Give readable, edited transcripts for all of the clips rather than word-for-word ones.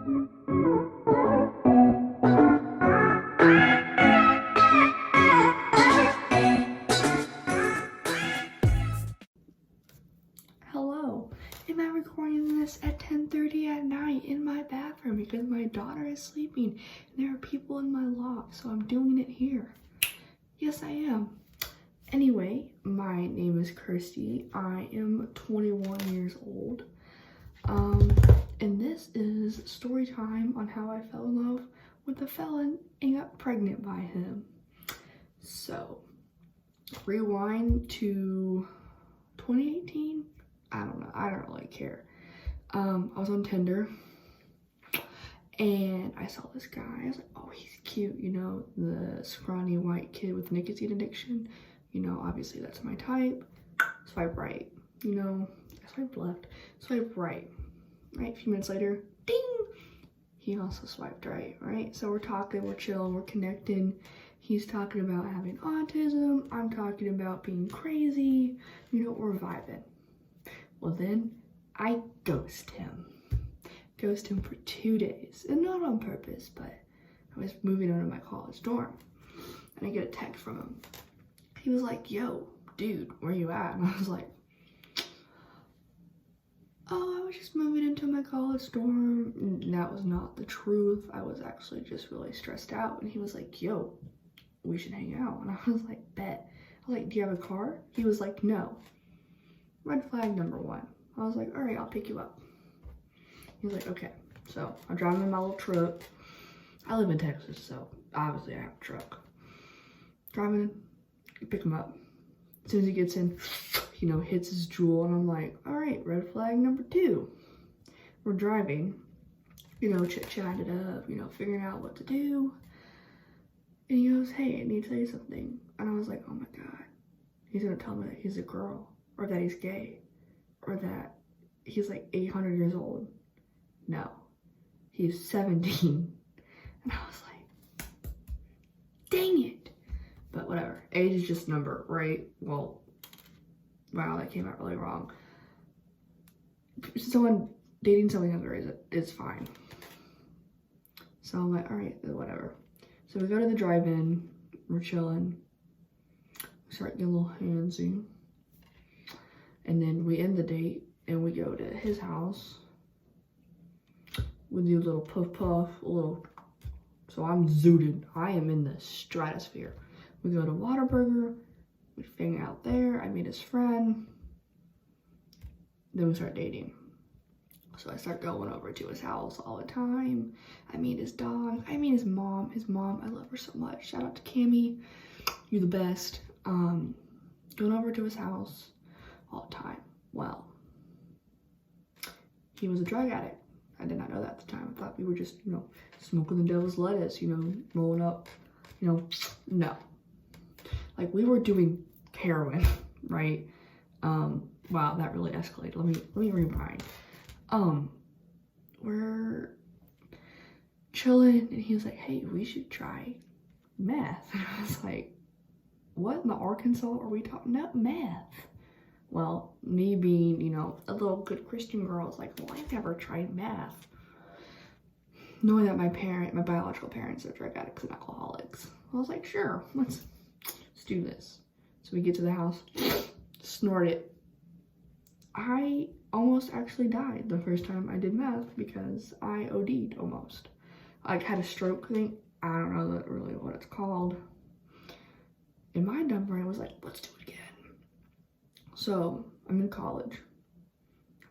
Hello, am I recording this at 10:30 at night in my bathroom because my daughter is sleeping and there are people in my loft, so I'm doing it here. Yes, I am. Anyway, my name is Kirsty. I am 21 years old. And this is story time on how I fell in love with a felon and got pregnant by him. So, rewind to 2018. I don't know. I don't really care. I was on Tinder and I saw this guy. I was like, oh, he's cute. You know, the scrawny white kid with nicotine addiction. You know, obviously that's my type. Swipe right. You know, I swiped left. Swipe right. Right, a few minutes later, ding! He also swiped right, right? So we're talking, we're chilling, we're connecting. He's talking about having autism. I'm talking about being crazy. You know, we're vibing. Well, then I ghost him. Ghost him for 2 days. And not on purpose, but I was moving out of my college dorm. And I get a text from him. He was like, yo, dude, where you at? And I was like, oh, I was just moving into my college dorm. And that was not the truth. I was actually just really stressed out. And he was like, yo, we should hang out. And I was like, bet. I was like, do you have a car? He was like, no. Red flag number 1. I was like, all right, I'll pick you up. He was like, okay. So I'm driving in my little truck. I live in Texas, so obviously I have a truck. Driving, pick him up. As soon as he gets in, you know, hits his jewel, and I'm like, all right, red flag number 2. We're driving, you know, chit-chatted up, you know, figuring out what to do. And he goes, hey, I need to tell you something. And I was like, oh my God, he's gonna tell me that he's a girl, or that he's gay, or that he's like 800 years old. No, he's 17. And I was like, dang it. But whatever, age is just a number, right? Well, wow, that came out really wrong. Dating someone younger is fine. So I'm like, all right, whatever. So we go to the drive-in, we're chilling, we start getting a little handsy. And then we end the date and we go to his house. We do a little puff, so I'm zooted. I am in the stratosphere. We go to Whataburger, we hang out there, I meet his friend, then we start dating. So I start going over to his house all the time. I meet his dog, I meet his mom. I love her so much. Shout out to Cammie, you're the best. Going over to his house all the time. Well, he was a drug addict. I did not know that at the time. I thought we were just, you know, smoking the devil's lettuce, you know, rolling up, you know, no. Like, we were doing heroin, right? Wow, that really escalated. Let me rewind. We're chilling, and he was like, hey, we should try meth. And I was like, what in the Arkansas are we talking about? Meth. Well, me being, you know, a little good Christian girl, is like, well, I've never tried meth. Knowing that my biological parents are drug addicts and alcoholics, I was like, sure, let's do this. So we get to the house, snort it. I almost actually died the first time I did meth because I OD'd almost. I had a stroke thing. I don't know really what it's called. In my dumb brain, I was like, let's do it again. So I'm in college.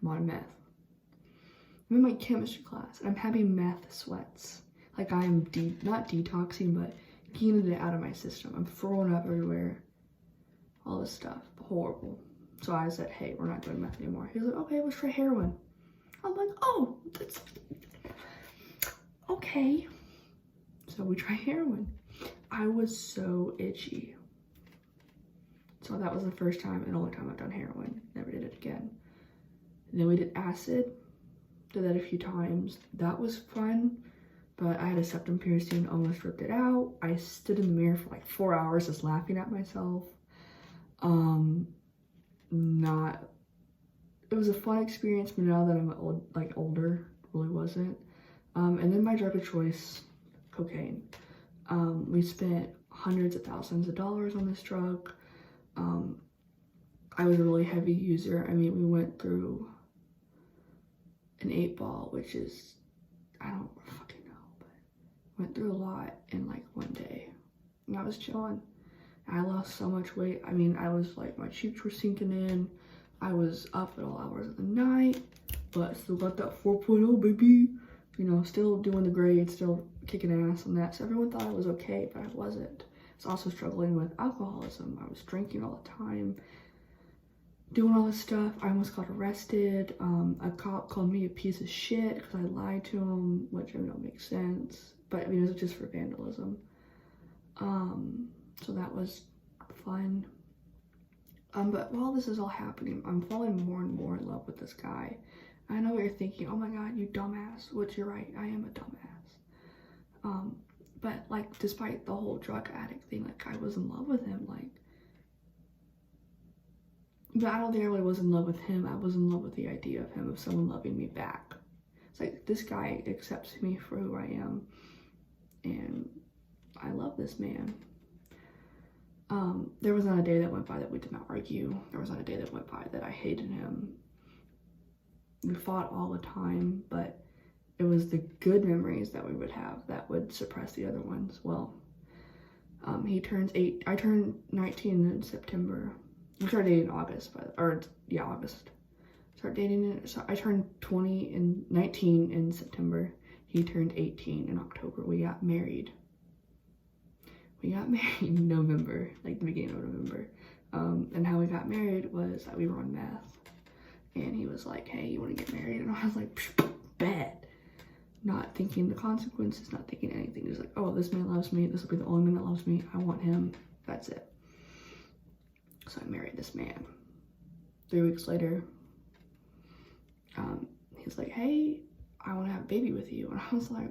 I'm on meth. I'm in my chemistry class and I'm having meth sweats. Like, I'm not detoxing, but getting it out of my system. I'm throwing up everywhere. All this stuff. Horrible. So I said, hey, we're not doing meth anymore. He was like, okay, let's try heroin. I'm like, oh, that's okay. So we tried heroin. I was so itchy. So that was the first time and only time I've done heroin. Never did it again. And then we did acid. Did that a few times. That was fun. But I had a septum piercing, almost ripped it out. I stood in the mirror for like 4 hours just laughing at myself. It was a fun experience, but now that I'm older, it really wasn't. And then my drug of choice, cocaine. We spent hundreds of thousands of dollars on this drug. I was a really heavy user. I mean, we went through an 8-ball, which is, I don't fucking know, but went through a lot in like one day. And I was chilling. I lost so much weight. I mean, I was like, my cheeks were sinking in. I was up at all hours of the night, but still got that 4.0, baby. You know, still doing the grades, still kicking ass on that. So everyone thought I was okay, but I wasn't. I was also struggling with alcoholism. I was drinking all the time, doing all this stuff. I almost got arrested. A cop called me a piece of shit because I lied to him, which I mean, don't make sense. But I mean, it was just for vandalism. So that was fun. But while this is all happening, I'm falling more and more in love with this guy. I know what you're thinking, oh my god, you dumbass, which you're right, I am a dumbass. But like, despite the whole drug addict thing, like, I was in love with him, like, but I don't think I really was in love with him. I was in love with the idea of him, of someone loving me back. It's like, this guy accepts me for who I am, and I love this man. There was not a day that went by that we did not argue. There was not a day that went by that I hated him. We fought all the time, but it was the good memories that we would have that would suppress the other ones. Well, he turns 8, I turned 19 in September. We started dating in August, August. Started dating it. So I turned 19 in September. He turned 18 in October. We got married. We got married in November, like the beginning of November. And how we got married was that we were on meth. And he was like, hey, you want to get married? And I was like, bet. Not thinking the consequences, not thinking anything. Just like, oh, this man loves me. This will be the only man that loves me. I want him. That's it. So I married this man. 3 weeks later, he's like, hey, I want to have a baby with you. And I was like,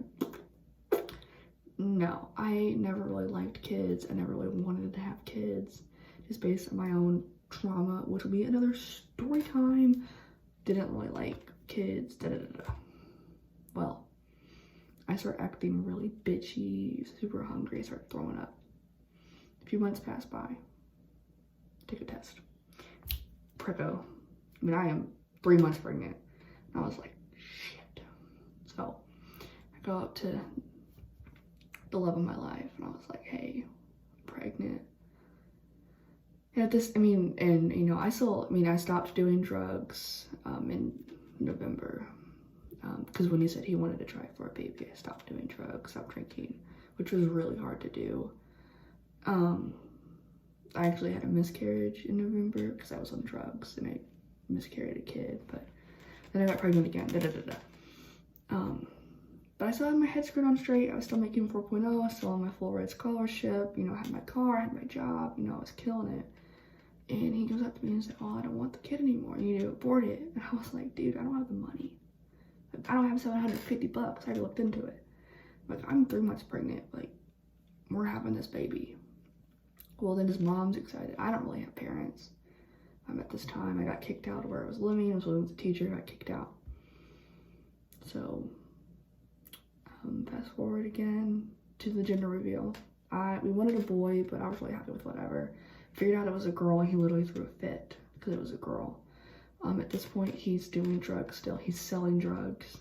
no, I never really liked kids. I never really wanted to have kids, just based on my own trauma, which will be another story time. Didn't really like kids, Well, I started acting really bitchy, super hungry, started throwing up. A few months passed by. Take a test. Precco. I mean, I am 3 months pregnant. And I was like, shit. So I go up to the love of my life, and I was like, hey, I'm pregnant. And at this, I mean, and you know, I stopped doing drugs in November, because when he said he wanted to try for a baby, I stopped doing drugs, stopped drinking, which was really hard to do. I actually had a miscarriage in November because I was on drugs, and I miscarried a kid, but then I got pregnant again, But I still had my head screwed on straight. I was still making 4.0, still on my full ride scholarship, you know, I had my car, I had my job, you know, I was killing it. And he goes up to me and said, oh, I don't want the kid anymore, you need to abort it. And I was like, dude, I don't have the money. Like, I don't have $750. I already looked into it. Like, I'm 3 months pregnant, like, we're having this baby. Well, then his mom's excited. I don't really have parents. At this time, I got kicked out of where I was living. I was living with a teacher, got kicked out. So, fast forward again to the gender reveal. We wanted a boy, but I was really happy with whatever. Figured out it was a girl, and he literally threw a fit because it was a girl. At this point, he's doing drugs still. He's selling drugs.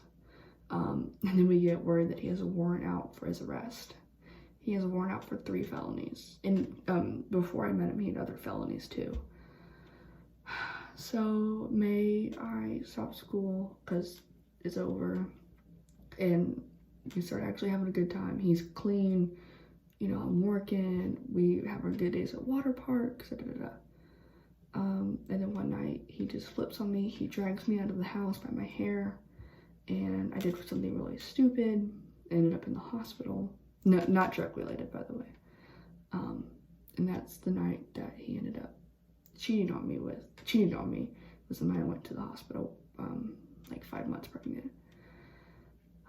And then we get word that he has a warrant out for his arrest. He has a warrant out for 3 felonies. And before I met him, he had other felonies too. So May, I stopped school because it's over. And we start actually having a good time. He's clean, you know, I'm working, we have our good days at water parks, and then one night he just flips on me, he drags me out of the house by my hair, and I did something really stupid, ended up in the hospital. No, not drug related, by the way. And that's the night that he ended up cheating on me was the night I went to the hospital, like 5 months pregnant.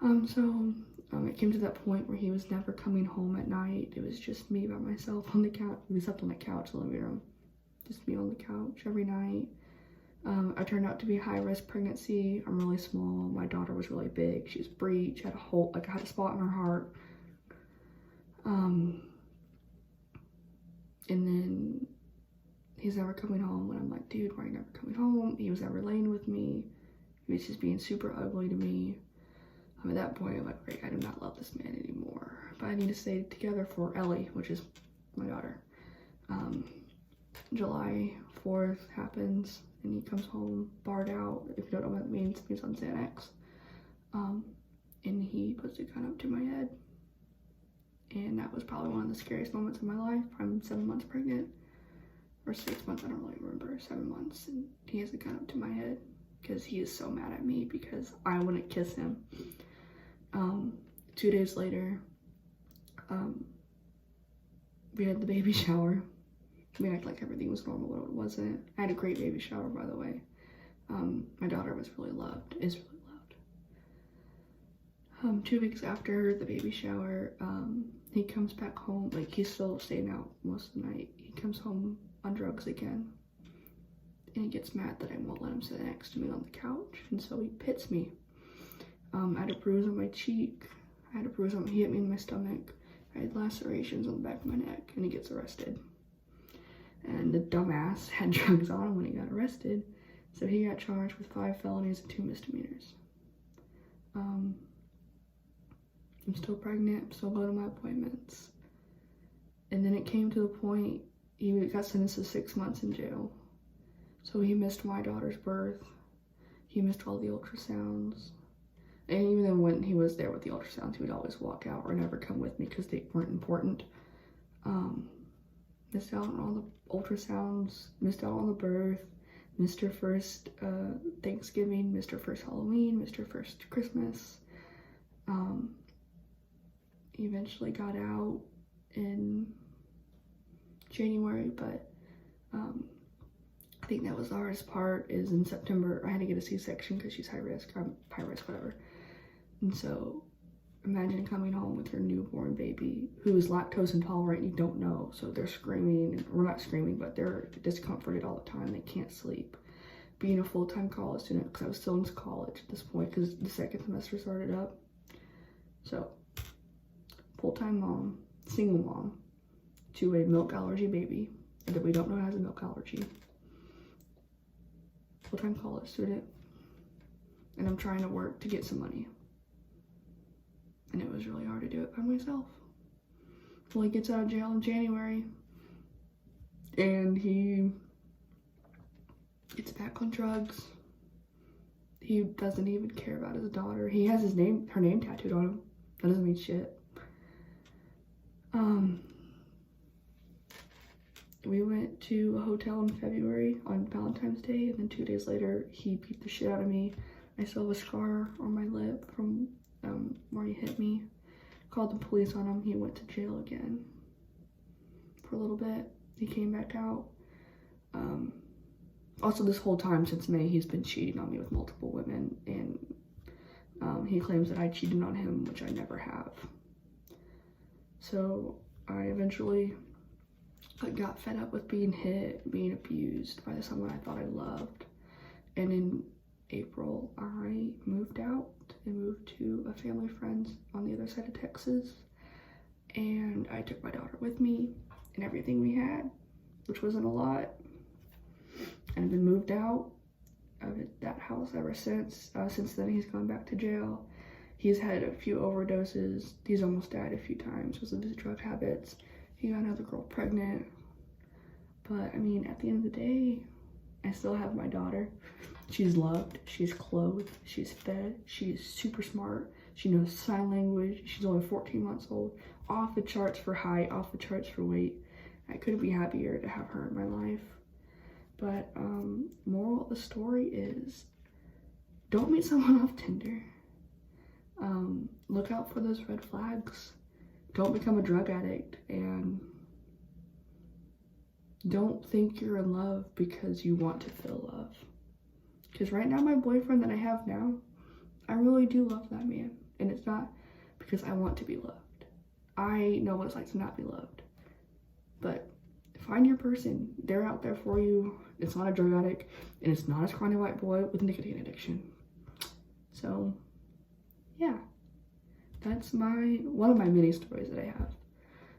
It came to that point where he was never coming home at night. It was just me by myself on the couch. We slept on the couch in the living room. Just me on the couch every night. I turned out to be high-risk pregnancy. I'm really small. My daughter was really big. She was breech, had a hole, like I had a spot in her heart. And then he's never coming home, and I'm like, dude, why are you never coming home? He was never laying with me. He was just being super ugly to me. At that point, I'm like, right, I do not love this man anymore. But I need to stay together for Ellie, which is my daughter. July 4th happens, and he comes home barred out. If you don't know what that means, he's on Xanax. And he puts a gun up to my head. And that was probably one of the scariest moments of my life. I'm 7 months pregnant, or 6 months, I don't really remember, 7 months. And he has a gun up to my head because he is so mad at me because I wouldn't kiss him. 2 days later, we had the baby shower. We acted like everything was normal, but it wasn't. I had a great baby shower, by the way. My daughter was really loved, is really loved. 2 weeks after the baby shower, he comes back home, like he's still staying out most of the night. He comes home on drugs again, and he gets mad that I won't let him sit next to me on the couch, and so he pits me. I had a bruise on my cheek. He hit me in my stomach. I had lacerations on the back of my neck, and he gets arrested. And the dumbass had drugs on him when he got arrested, so he got charged with 5 felonies and 2 misdemeanors. I'm still pregnant, I'm still going to my appointments. And then it came to the point, he got sentenced to 6 months in jail. So he missed my daughter's birth. He missed all the ultrasounds. And even then when he was there with the ultrasounds, he would always walk out or never come with me because they weren't important. Missed out on all the ultrasounds, missed out on the birth, missed her first Thanksgiving, missed her first Halloween, missed her first Christmas. He eventually got out in January, but I think that was the hardest part is in September, I had to get a C-section because she's high risk, I'm high risk, whatever. And so imagine coming home with your newborn baby who is lactose intolerant and you don't know. So they're screaming, or not screaming, but they're discomforted all the time. They can't sleep. Being a full-time college student, because I was still in college at this point because the second semester started up. So full-time mom, single mom to a milk allergy baby that we don't know has a milk allergy. Full-time college student. And I'm trying to work to get some money. And it was really hard to do it by myself. Well, he gets out of jail in January, and he gets back on drugs. He doesn't even care about his daughter. He has her name tattooed on him. That doesn't mean shit. We went to a hotel in February on Valentine's Day, and then 2 days later, he beat the shit out of me. I still have a scar on my lip from where he hit me. Called the police on him. He went to jail again for a little bit. He came back out. Also, this whole time since May, he's been cheating on me with multiple women, and he claims that I cheated on him, which I never have. So I eventually got fed up with being hit, being abused by someone I thought I loved, and in April, I moved out and moved to a family friend's on the other side of Texas, and I took my daughter with me and everything we had, which wasn't a lot, and I've been moved out of that house ever since. Since then, he's gone back to jail. He's had a few overdoses. He's almost died a few times because of his drug habits. He got another girl pregnant, but I mean, at the end of the day, I still have my daughter. She's loved, she's clothed, she's fed, she's super smart, she knows sign language, she's only 14 months old, off the charts for height, off the charts for weight. I couldn't be happier to have her in my life. But moral of the story is, don't meet someone off Tinder. Look out for those red flags. Don't become a drug addict, and don't think you're in love because you want to feel love. Because right now, my boyfriend that I have now, I really do love that man. And it's not because I want to be loved. I know what it's like to not be loved. But find your person. They're out there for you. it's not a drug addict, and it's not a scrawny white boy with nicotine addiction. So, yeah, that's one of my many stories that I have.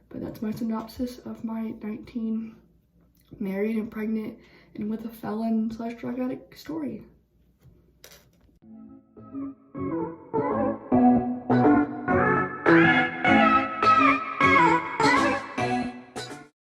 But that's my synopsis of my 19 married and pregnant and with a felon / drug addict story.